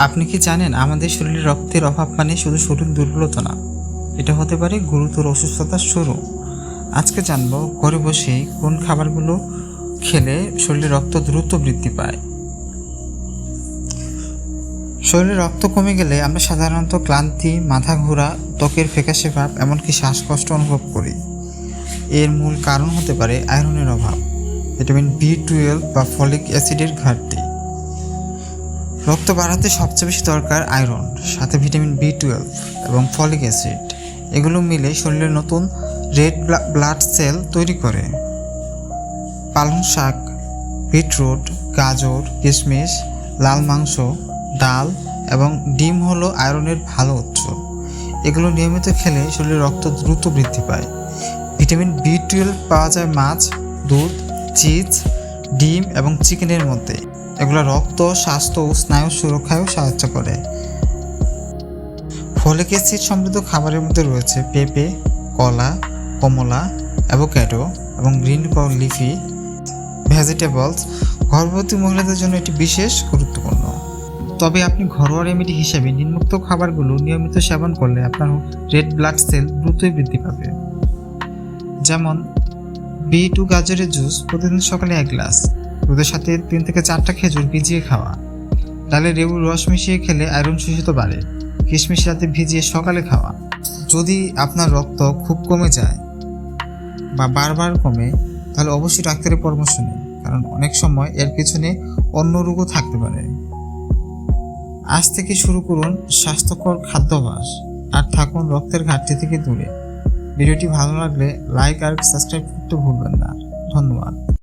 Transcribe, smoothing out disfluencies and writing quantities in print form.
আপনি কি জানেন আমাদের শরীরে রক্তের অভাব মানে শুধু শরীর দুর্বলতা না, এটা হতে পারে গুরুতর অসুস্থতার শুরু। আজকে জানবো ঘরে বসেই কোন খাবারগুলো খেলে শরীরে রক্ত দ্রুত বৃদ্ধি পায়। শরীরে রক্ত কমে গেলে আমরা সাধারণত ক্লান্তি, মাথা ঘোরা, ত্বকের ফ্যাকাশে ভাব, এমনকি শ্বাসকষ্ট অনুভব করি। এর মূল কারণ হতে পারে আয়রনের অভাব, ভিটামিন B12 বা ফলিক অ্যাসিডের ঘাটতি। রক্ত বাড়াতে সবচেয়ে বেশি দরকার আয়রন, সাথে ভিটামিন B12 এবং ফলিক অ্যাসিড। এগুলো মিলে শরীরে নতুন রেড ব্লাড সেল তৈরি করে। পালং শাক, বিটরুট, গাজর, কিশমিশ, লাল মাংস, ডাল এবং ডিম হলো আয়রনের ভালো উৎস। এগুলো নিয়মিত খেলে শরীরে রক্ত দ্রুত বৃদ্ধি পায়। ভিটামিন B12 পাওয়া যায় মাছ, দুধ, চিজ, ডিম এবং চিকেনের মধ্যে। এগুলো রক্ত, স্বাস্থ্য ও স্নায়ু সুরক্ষায়ও সাহায্য করে। ফলিক অ্যাসিড সমৃদ্ধ খাবারের মধ্যে রয়েছে পেঁপে, কলা, কমলা, অ্যাভোক্যাডো এবং গ্রিন লিফি ভেজিটেবলস। গর্ভবতী মহিলাদের জন্য এটি বিশেষ গুরুত্বপূর্ণ। তবে আপনি ঘরোয়া রেমেডি হিসেবে নিম্নোক্ত খাবারগুলো নিয়মিত সেবন করলে আপনার রেড ব্লাড সেল দ্রুতই বৃদ্ধি পাবে। যেমন B2 গাজরের জুস প্রতিদিন সকালে 1 গ্লাস, দুধের সাথে 3 থেকে 4টা খেজুর ভিজিয়ে খাওয়া, ডালে লেবুর রস মিশিয়ে খেলে আয়রন শোষিত বাড়ে, কিশমিশ রাতে ভিজিয়ে সকালে খাওয়া। যদি আপনার রক্ত খুব কমে যায় বা বারবার কমে, তাহলে অবশ্যই ডাক্তারের পরামর্শ নিন, কারণ অনেক সময় এর পিছনে অন্য রোগও থাকতে পারে। আজ থেকে শুরু করুন স্বাস্থ্যকর খাদ্যাভ্যাস আর থাকুন রক্তের ঘাটতি থেকে দূরে। ভিডিওটি ভালো লাগলে লাইক আর সাবস্ক্রাইব করতে ভুলবেন না। ধন্যবাদ।